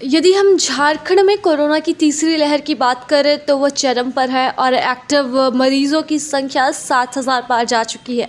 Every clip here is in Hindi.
यदि हम झारखंड में कोरोना की तीसरी लहर की बात करें तो वह चरम पर है और एक्टिव मरीजों की संख्या 7,000 पार जा चुकी है।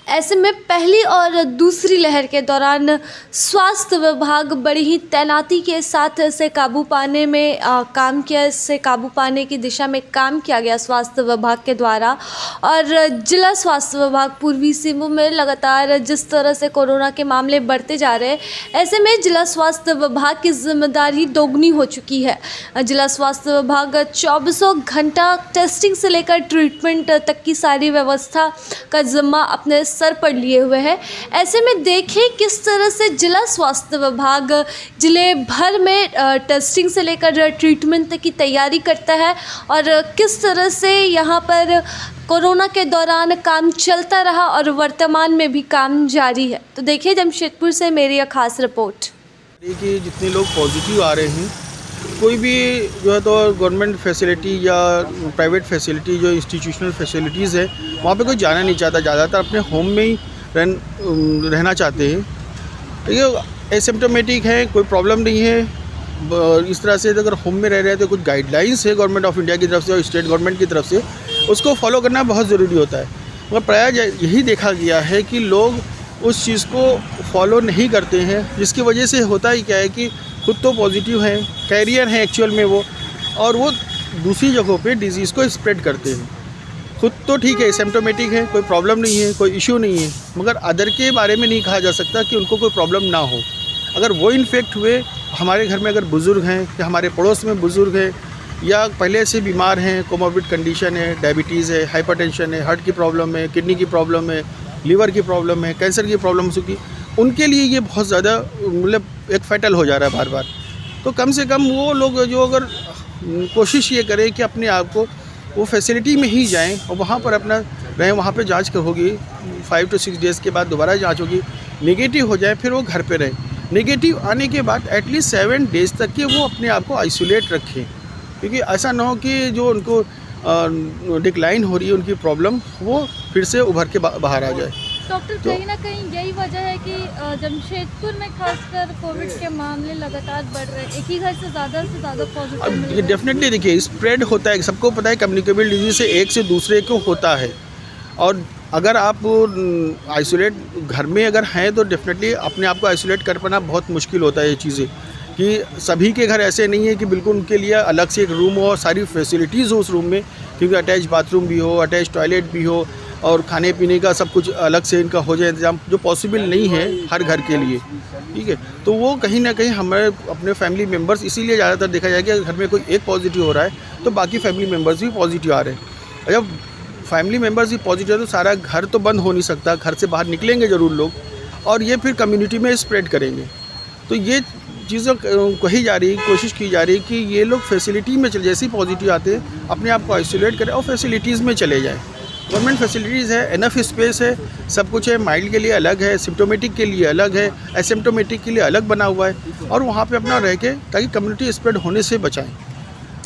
ऐसे में पहली और दूसरी लहर के दौरान स्वास्थ्य विभाग बड़ी ही तैनाती के साथ इसे काबू पाने में काम किया, इससे काबू पाने की दिशा में काम किया गया स्वास्थ्य विभाग के द्वारा। और जिला स्वास्थ्य विभाग पूर्वी सिंहभूम में लगातार जिस तरह से कोरोना के मामले बढ़ते जा रहे हैं, ऐसे में जिला स्वास्थ्य विभाग की जिम्मेदारी दोगुनी हो चुकी है। जिला स्वास्थ्य विभाग 24 घंटा टेस्टिंग से लेकर ट्रीटमेंट तक की सारी व्यवस्था का जिम्मा अपने सर पर लिए हुए है। ऐसे में देखें किस तरह से जिला स्वास्थ्य विभाग जिले भर में टेस्टिंग से लेकर ट्रीटमेंट तक की तैयारी करता है और किस तरह से यहाँ पर कोरोना के दौरान काम चलता रहा और वर्तमान में भी काम जारी है। तो देखिए जमशेदपुर से मेरी यह खास रिपोर्ट। कि जितने लोग पॉजिटिव आ रहे हैं, कोई भी जो है तो गवर्नमेंट फैसिलिटी या प्राइवेट फैसिलिटी जो इंस्टीट्यूशनल फैसिलिटीज़ है वहाँ पे कोई जाना नहीं चाहता, ज़्यादातर अपने होम में ही रहना चाहते हैं। ये एसिम्प्टोमेटिक है, कोई प्रॉब्लम नहीं है। इस तरह से अगर होम में रह रहे हैं तो कुछ गाइडलाइंस है गवर्नमेंट ऑफ इंडिया की तरफ से और स्टेट गवर्नमेंट की तरफ से, उसको फॉलो करना बहुत ज़रूरी होता है। मगर प्रायः यही देखा गया है कि लोग उस चीज़ को फॉलो नहीं करते हैं, जिसकी वजह से होता ही क्या है कि खुद तो पॉजिटिव हैं, कैरियर हैं एक्चुअल में वो, और वो दूसरी जगहों पे डिज़ीज़ को स्प्रेड करते हैं। खुद तो ठीक है, सिम्प्टोमेटिक है, कोई प्रॉब्लम नहीं है, कोई इशू नहीं है, मगर अदर के बारे में नहीं कहा जा सकता कि उनको कोई प्रॉब्लम ना हो। अगर वो इन्फेक्ट हुए, हमारे घर में अगर बुज़ुर्ग हैं या हमारे पड़ोस में बुज़ुर्ग हैं या पहले से बीमार हैं, कोमोर्बिड कंडीशन है, डायबिटीज़ है, हाइपरटेंशन है, हार्ट की प्रॉब्लम है, किडनी की प्रॉब्लम है, लीवर की प्रॉब्लम है, कैंसर की प्रॉब्लम हो चुकी, उनके लिए ये बहुत ज़्यादा मतलब एक फैटल हो जा रहा है बार बार। तो कम से कम वो लोग जो अगर कोशिश ये करें कि अपने आप को वो फैसिलिटी में ही जाएं और वहाँ पर अपना रहें, वहाँ पे जांच होगी, 5 to 6 डेज़ के बाद दोबारा जांच होगी, नेगेटिव हो जाए फिर वो घर पे रहें। नेगेटिव आने के बाद एटलीस्ट 7 डेज़ तक के वो अपने आप को आइसोलेट रखें, क्योंकि ऐसा ना हो कि जो उनको डिक्लाइन हो रही है उनकी प्रॉब्लम, वो फिर से उभर के बाहर आ जाए। डॉक्टर, कहीं ना कहीं यही वजह है कि जमशेदपुर में खासकर कोविड के मामले लगातार बढ़ रहे हैं। एक ही घर से ज़्यादा पॉजिटिव ये डेफिनेटली देखिए स्प्रेड होता है, सबको पता है कम्युनिकेबल डिजीज़ से एक से दूसरे को होता है। और अगर आप आइसोलेट घर में अगर हैं तो डेफिनेटली अपने आप को आइसोलेट कर पाना बहुत मुश्किल होता है। ये चीज़ें कि सभी के घर ऐसे नहीं है कि बिल्कुल उनके लिए अलग से एक रूम हो और सारी फैसिलिटीज़ हो उस रूम में, क्योंकि अटैच बाथरूम भी हो, अटैच टॉयलेट भी हो और खाने पीने का सब कुछ अलग से इनका हो जाए इंतजाम, जो पॉसिबल नहीं है हर घर के लिए। ठीक है, तो वो कहीं ना कहीं हमारे अपने फैमिली मेम्बर्स, इसीलिए ज़्यादातर देखा जाए कि घर में कोई एक पॉजिटिव हो रहा है तो बाकी फैमिली मेम्बर्स भी पॉजिटिव आ रहे हैं। जब फैमिली मेम्बर्स भी पॉजिटिव है तो सारा घर तो बंद हो नहीं सकता, घर से बाहर निकलेंगे ज़रूर लोग और ये फिर कम्युनिटी में स्प्रेड करेंगे। तो ये चीज़ें कही जा रही, कोशिश की जा रही कि ये लोग फैसिलिटी में चले, जैसे ही पॉजिटिव आते हैं अपने आप को आइसोलेट करें और फैसिलिटीज़ में चले जाएँ। गवर्नमेंट फैसिलिटीज़ है, एनफ स्पेस है, सब कुछ है, माइल्ड के लिए अलग है, सिम्प्टोमेटिक के लिए अलग है, एसिम्प्टोमेटिक के लिए अलग बना हुआ है, और वहाँ पे अपना रह के ताकि कम्युनिटी स्प्रेड होने से बचाएं।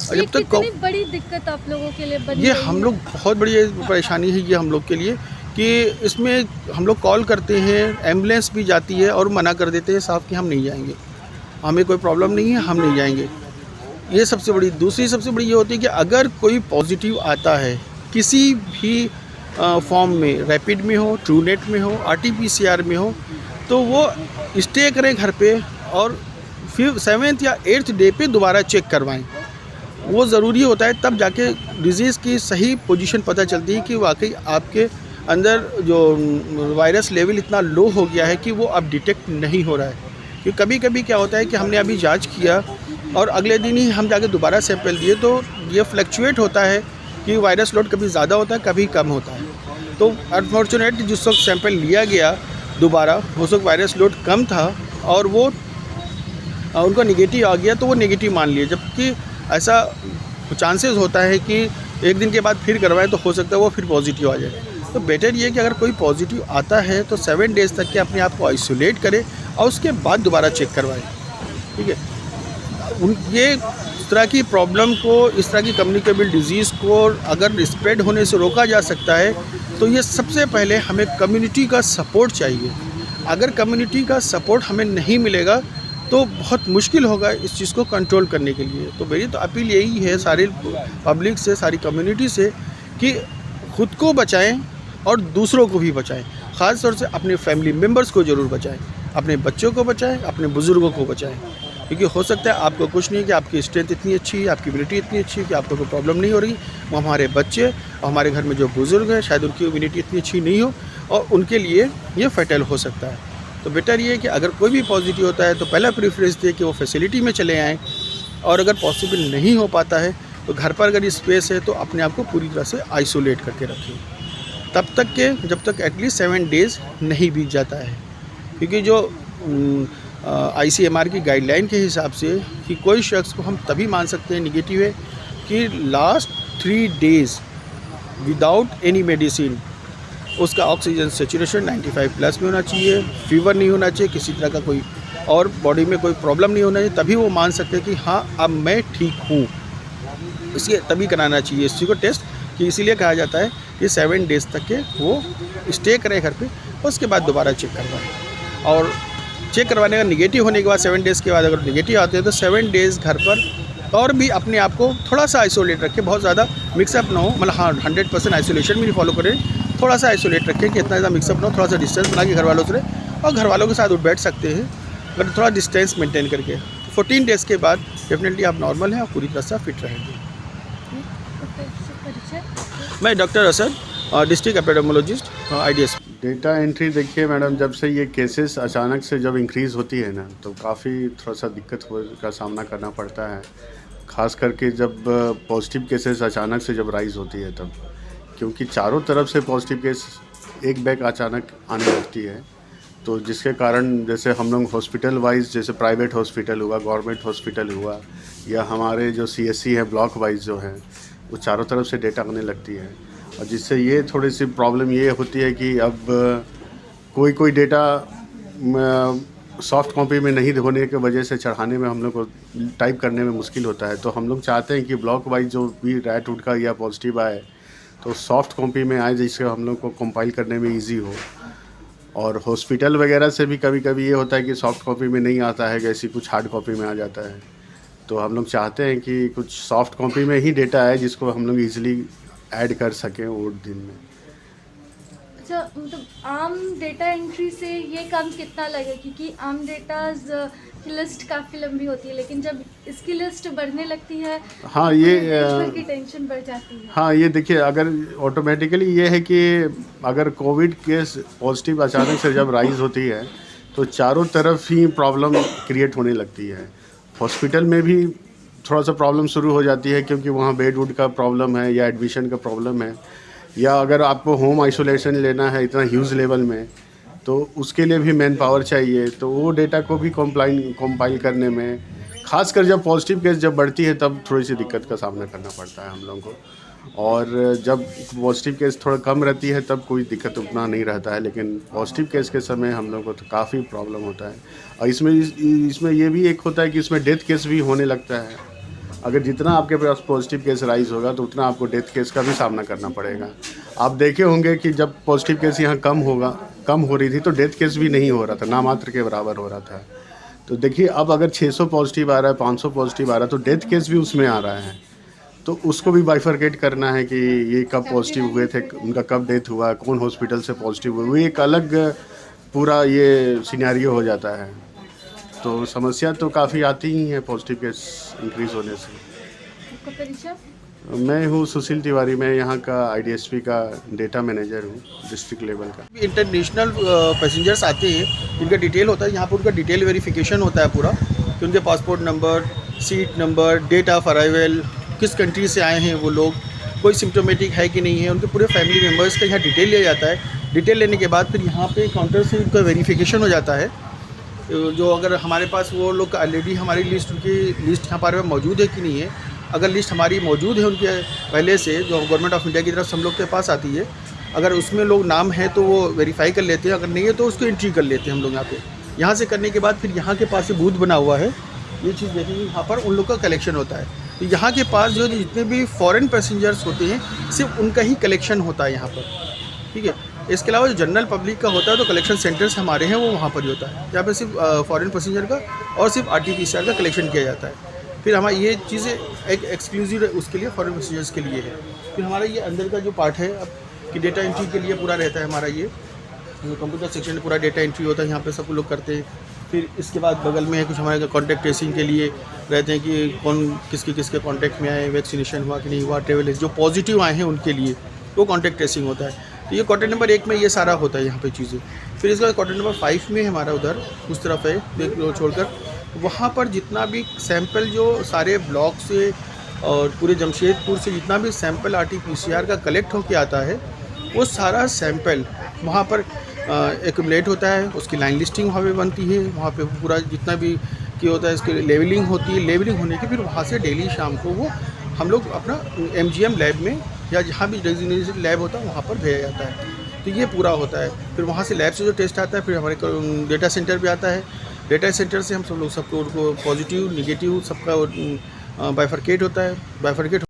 और जब तक कितनी बड़ी दिक्कत आप लोगों के लिए बनी ये हम लोग बहुत बड़ी परेशानी है ये हम लोग के लिए कि इसमें हम लोग कॉल करते हैं, एम्बुलेंस भी जाती है और मना कर देते हैं साफ कि हम नहीं जाएंगे, हमें कोई प्रॉब्लम नहीं है, हम नहीं जाएंगे। ये सबसे बड़ी। दूसरी सबसे बड़ी ये होती है कि अगर कोई पॉजिटिव आता है किसी भी फॉर्म में, रैपिड में हो, ट्रूनेट में हो, RT-PCR में हो, तो वो स्टे करें घर पे और फिर 7th या 8th डे पे दोबारा चेक करवाएं। वो ज़रूरी होता है, तब जाके डिज़ीज़ की सही पोजीशन पता चलती है कि वाकई आपके अंदर जो वायरस लेवल इतना लो हो गया है कि वो अब डिटेक्ट नहीं हो रहा है। क्योंकि कभी कभी क्या होता है कि हमने अभी जांच किया और अगले दिन ही हम जाके दोबारा सैंपल दिए, तो ये फ्लक्चुएट होता है कि वायरस लोड कभी ज़्यादा होता है, कभी कम होता है। तो अनफॉर्चुनेट जिस वक्त सैंपल लिया गया दोबारा, उस वक्त वायरस लोड कम था और वो उनका नेगेटिव आ गया, तो वो नेगेटिव मान लिया, जबकि ऐसा चांसेस होता है कि एक दिन के बाद फिर करवाएं तो हो सकता है वो फिर पॉजिटिव आ जाए। तो बेटर ये है कि अगर कोई पॉजिटिव आता है तो 7 डेज़ तक के अपने आप को आइसोलेट करें और उसके बाद दोबारा चेक करवाएं। ठीक है, ये इस तरह की प्रॉब्लम को, इस तरह की कम्युनिकेबल डिजीज़ को अगर स्प्रेड होने से रोका जा सकता है तो ये सबसे पहले हमें कम्युनिटी का सपोर्ट चाहिए। अगर कम्युनिटी का सपोर्ट हमें नहीं मिलेगा तो बहुत मुश्किल होगा इस चीज़ को कंट्रोल करने के लिए। तो मेरी तो अपील यही है सारी पब्लिक से, सारी कम्युनिटी से कि खुद को बचाएं और दूसरों को भी बचाएं। ख़ास तौर से अपने फैमिली मेम्बर्स को ज़रूर बचाएं, अपने बच्चों को बचाएं, अपने बुज़ुर्गों को बचाएं। क्योंकि हो सकता है आपको कुछ नहीं कि आपकी स्ट्रेंथ इतनी अच्छी है, आपकी इम्यूनिटी इतनी अच्छी है कि आपको कोई प्रॉब्लम नहीं हो रही, वो हमारे बच्चे और हमारे घर में जो बुज़ुर्ग हैं शायद उनकी इम्यूनिटी इतनी अच्छी नहीं हो और उनके लिए ये फैटल हो सकता है। तो बेटर ये है कि अगर कोई भी पॉजिटिव होता है तो पहला प्रेफरेंस दे कि वो फैसिलिटी में चले आएँ, और अगर पॉसिबल नहीं हो पाता है तो घर पर अगर स्पेस है तो अपने आप को पूरी तरह से आइसोलेट करके रखें तब तक के जब तक एटलीस्ट 7 डेज़ नहीं बीत जाता है। क्योंकि जो ICMR की गाइडलाइन के हिसाब से कि कोई शख्स को हम तभी मान सकते हैं निगेटिव है कि last 3 days without any medicine उसका ऑक्सीजन सेचुरेशन 95+ में होना चाहिए, फीवर नहीं होना चाहिए, किसी तरह का कोई और बॉडी में कोई प्रॉब्लम नहीं होना चाहिए, तभी वो मान सकते हैं कि हाँ अब मैं ठीक हूँ। इसलिए तभी कराना चाहिए इस चीज़ को टेस्ट, कि इसीलिए कहा जाता है कि 7 डेज़ तक के वो स्टे करें घर पे, उसके बाद दोबारा चेक करवाएं। और चेक करवाने का निगेटिव होने के बाद 7 डेज़ के बाद अगर निगेटिव आते हैं तो 7 डेज़ घर पर और भी अपने आप को थोड़ा सा आइसोलेट रखें, बहुत ज़्यादा मिक्सअप ना हो, मतलब हाँ 100% आइसोलेशन भी नहीं फॉलो करें, थोड़ा सा आइसोलेट रखें कि इतना ज़्यादा मिक्सअप ना हो, थोड़ा सा डिस्टेंस बना के घर वालों से रहें और घर वालों के साथ उठ बैठ सकते हैं बट थोड़ा डिस्टेंस मेंटेन करके। 14 डेज़ के बाद डेफिनेटली आप नॉर्मल हैं और पूरी तरह से फिट रहेंगे। मैं doctor Asad, district epidemiologist, IDS। Data entry देखिए मैडम, जब से ये केसेस अचानक से जब इंक्रीज़ होती है ना तो काफ़ी थोड़ा सा दिक्कत का सामना करना पड़ता है, ख़ास करके जब पॉजिटिव केसेस अचानक से जब राइज़ होती है तब, क्योंकि चारों तरफ से पॉजिटिव केस एक बैग अचानक आने लगती है। तो जिसके कारण जैसे हम लोग हॉस्पिटल वाइज, जैसे प्राइवेट हॉस्पिटल हुआ, गवर्नमेंट हॉस्पिटल हुआ, या हमारे जो CSC है ब्लॉक वाइज जो है, वो चारों तरफ से डेटा आने लगती है। और जिससे ये थोड़ी सी प्रॉब्लम ये होती है कि अब कोई डेटा सॉफ्ट कॉपी में नहीं होने की वजह से चढ़ाने में हम लोग को टाइप करने में मुश्किल होता है। तो हम लोग चाहते हैं कि ब्लॉक वाइज जो भी राइट रूट का या पॉजिटिव आए तो सॉफ्ट कॉपी में आए, जिससे हम लोग को कंपाइल करने में ईजी हो। और हॉस्पिटल वगैरह से भी कभी कभी ये होता है कि सॉफ्ट कॉपी में नहीं आता है, जैसी कुछ हार्ड कॉपी में आ जाता है। तो हम लोग चाहते हैं कि कुछ सॉफ्ट कॉपी में ही डेटा आए जिसको हम लोग ईजिली ऐड कर सकें वो दिन में। अच्छा, मतलब आम डेटा एंट्री से ये काम कितना लगे, क्योंकि आम डेटा की लिस्ट काफ़ी लंबी होती है, लेकिन जब इसकी लिस्ट बढ़ने लगती है हाँ तो ये की टेंशन बढ़ जाती है। हाँ ये देखिए, अगर ऑटोमेटिकली ये है कि अगर कोविड केस पॉजिटिव अचानक से जब राइज होती है तो चारों तरफ ही प्रॉब्लम क्रिएट होने लगती है। हॉस्पिटल में भी थोड़ा सा प्रॉब्लम शुरू हो जाती है, क्योंकि वहाँ बेड वुड का प्रॉब्लम है या एडमिशन का प्रॉब्लम है, या अगर आपको होम आइसोलेशन लेना है इतना ह्यूज लेवल में तो उसके लिए भी मैन पावर चाहिए। तो वो डेटा को भी कंपाइल करने में, खासकर जब पॉजिटिव केस जब बढ़ती है तब थोड़ी सी दिक्कत का सामना करना पड़ता है हम लोगों को। और जब पॉजिटिव केस थोड़ा कम रहती है तब कोई दिक्कत उतना नहीं रहता है, लेकिन पॉजिटिव केस के समय हम लोग को तो काफ़ी प्रॉब्लम होता है। और इसमें ये भी एक होता है कि इसमें डेथ केस भी होने लगता है। अगर जितना आपके पास पॉजिटिव केस राइज होगा तो उतना आपको डेथ केस का भी सामना करना पड़ेगा। आप देखे होंगे कि जब पॉजिटिव केस यहाँ कम हो रही थी तो डेथ केस भी नहीं हो रहा था, नामात्र के बराबर हो रहा था। तो देखिए अब अगर 600 पॉजिटिव आ रहा है, 500 पॉजिटिव आ रहा है, तो डेथ केस भी उसमें आ रहा है। तो उसको भी बाइफरकेट करना है कि ये कब पॉजिटिव हुए थे, उनका कब डेथ हुआ, कौन हॉस्पिटल से पॉजिटिव हुए, वो एक अलग पूरा ये सिनेरियो हो जाता है। तो समस्या तो काफ़ी आती ही है पॉजिटिव केस इंक्रीज़ होने से। आपका परिचय? मैं हूँ सुशील तिवारी, मैं यहाँ का IDSP का डेटा मैनेजर हूँ डिस्ट्रिक्ट लेवल का। इंटरनेशनल पैसेंजर्स आते हैं, उनका डिटेल होता है यहाँ पर, उनका डिटेल वेरिफिकेशन होता है पूरा कि उनके passport number, seat number, date of arrival, किस कंट्री से आए हैं वो लोग, कोई सिम्टोमेटिक है कि नहीं है, उनके पूरे फैमिली मेम्बर्स का यहाँ डिटेल लिया जाता है। डिटेल लेने के बाद फिर यहाँ पे काउंटर से उनका वेरिफिकेशन हो जाता है। जो अगर हमारे पास वो लोग ऑलरेडी हमारी लिस्ट, उनकी लिस्ट यहाँ पर मौजूद है कि नहीं है, अगर लिस्ट हमारी मौजूद है उनके पहले से, जो गवर्नमेंट ऑफ इंडिया की तरफ से हम लोग के पास आती है, अगर उसमें लोग नाम है तो वो वेरीफाई कर लेते हैं, अगर नहीं है तो उसको एंट्री कर लेते हैं हम लोग यहाँ पे। यहाँ से करने के बाद फिर यहाँ के पास से बूथ बना हुआ है, ये चीज़ देखेंगे, यहाँ पर उन लोग का कलेक्शन होता है। तो यहाँ के पास जो जितने भी फॉरेन पैसेंजर्स होते हैं सिर्फ उनका ही कलेक्शन होता है यहाँ पर, ठीक है। इसके अलावा जो जनरल पब्लिक का होता है तो कलेक्शन सेंटर्स हमारे हैं वो वहाँ पर ही होता है, जहाँ पे सिर्फ फॉरेन पैसेंजर का और सिर्फ RT-PCR का कलेक्शन किया जाता है। फिर हमारी ये चीज़ें एक एक्सक्लूसिव उसके लिए फॉरेन पैसेंजर्स के लिए है। फिर हमारा ये अंदर का जो पार्ट है अब कि डेटा एंट्री के लिए पूरा रहता है हमारा ये कंप्यूटर सेक्शन में पूरा डेटा एंट्री होता है, यहाँ पे सब लोग करते हैं। फिर इसके बाद बगल में कुछ हमारे कॉन्टैक्ट ट्रेसिंग के लिए रहते हैं कि कौन किसके कॉन्टैक्ट में आए, वैक्सीनेशन हुआ कि नहीं हुआ, ट्रेवल जो पॉजिटिव आए हैं उनके लिए वो कॉन्टैक्ट ट्रेसिंग होता है। तो ये क्वार्टर नंबर 1 में ये सारा होता है यहाँ पे चीज़ें। फिर इसके बाद क्वार्टर नंबर 5 में हमारा उधर उस तरफ है छोड़कर, वहाँ पर जितना भी सैंपल जो सारे ब्लॉक से और पूरे जमशेदपुर से जितना भी सैंपल RT-PCR का कलेक्ट होकर आता है वो सारा सैंपल वहाँ पर एक्यूमुलेट होता है, उसकी लाइन लिस्टिंग वहाँ पे बनती है, वहाँ पे पूरा जितना भी क्या होता है इसकी लेवलिंग होती है। लेवलिंग होने के फिर वहाँ से डेली शाम को वो हम लोग अपना MGM लैब में या जहाँ भी डेजिग्नेटेड लैब होता है वहाँ पर भेजा जाता है। तो ये पूरा होता है। फिर वहाँ से लैब से जो टेस्ट आता है फिर हमारे डेटा सेंटर पे आता है। डेटा सेंटर से हम सब लोग सबको उनको पॉजिटिव निगेटिव सबका बाइफरकेट होता है। बाइफरकेट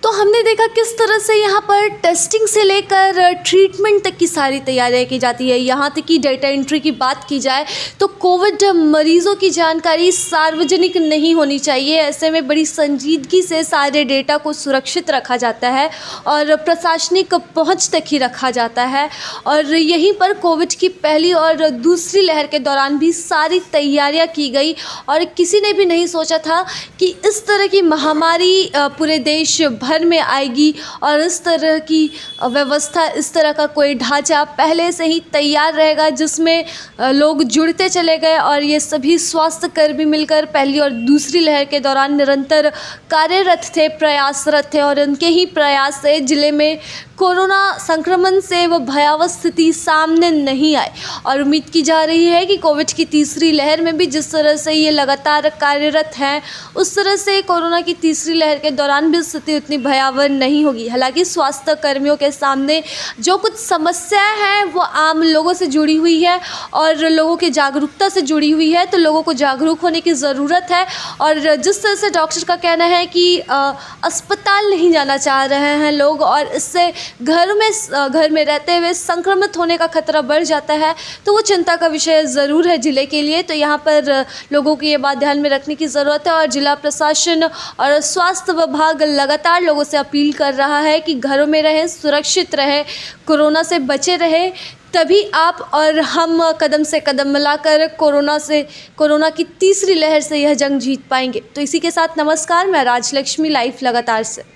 तो हमने देखा किस तरह से यहाँ पर टेस्टिंग से लेकर ट्रीटमेंट तक की सारी तैयारियाँ की जाती है। यहाँ तक कि डेटा एंट्री की बात की जाए तो कोविड मरीज़ों की जानकारी सार्वजनिक नहीं होनी चाहिए। ऐसे में बड़ी संजीदगी से सारे डेटा को सुरक्षित रखा जाता है और प्रशासनिक पहुँच तक ही रखा जाता है। और यहीं पर कोविड की पहली और दूसरी लहर के दौरान भी सारी तैयारियाँ की गई और किसी ने भी नहीं सोचा था कि इस तरह की महामारी पूरे देश भर में आएगी और इस तरह की व्यवस्था, इस तरह का कोई ढांचा पहले से ही तैयार रहेगा जिसमें लोग जुड़ते चले गए। और ये सभी स्वास्थ्य कर्मी मिलकर पहली और दूसरी लहर के दौरान निरंतर कार्यरत थे, प्रयासरत थे और उनके ही प्रयास से ज़िले में कोरोना संक्रमण से वो भयावह स्थिति सामने नहीं आई। और उम्मीद की जा रही है कि कोविड की तीसरी लहर में भी जिस तरह से ये लगातार कार्यरत हैं उस तरह से कोरोना की तीसरी लहर के दौरान भी स्थिति उतनी भयावह नहीं होगी। हालांकि स्वास्थ्य कर्मियों के सामने जो कुछ समस्याएं हैं वो आम लोगों से जुड़ी हुई है और लोगों की जागरूकता से जुड़ी हुई है, तो लोगों को जागरूक होने की ज़रूरत है। और जिस तरह से डॉक्टर का कहना है कि अस्पताल नहीं जाना चाह रहे हैं लोग और इससे घर में रहते हुए संक्रमित होने का खतरा बढ़ जाता है, तो वो चिंता का विषय ज़रूर है ज़िले के लिए। तो यहाँ पर लोगों को ये बात ध्यान में रखने की ज़रूरत है और जिला प्रशासन और स्वास्थ्य विभाग लगातार लोगों से अपील कर रहा है कि घरों में रहें, सुरक्षित रहें, कोरोना से बचे रहें। तभी आप और हम कदम से कदम मिलाकर कोरोना की तीसरी लहर से यह जंग जीत पाएंगे। तो इसी के साथ नमस्कार, मैं राजलक्ष्मी लाइव लगातार से।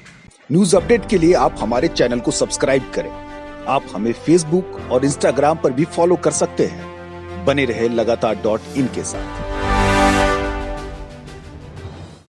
न्यूज अपडेट के लिए आप हमारे चैनल को सब्सक्राइब करें। आप हमें फेसबुक और इंस्टाग्राम पर भी फॉलो कर सकते हैं। बने रहे लगातार.in के साथ।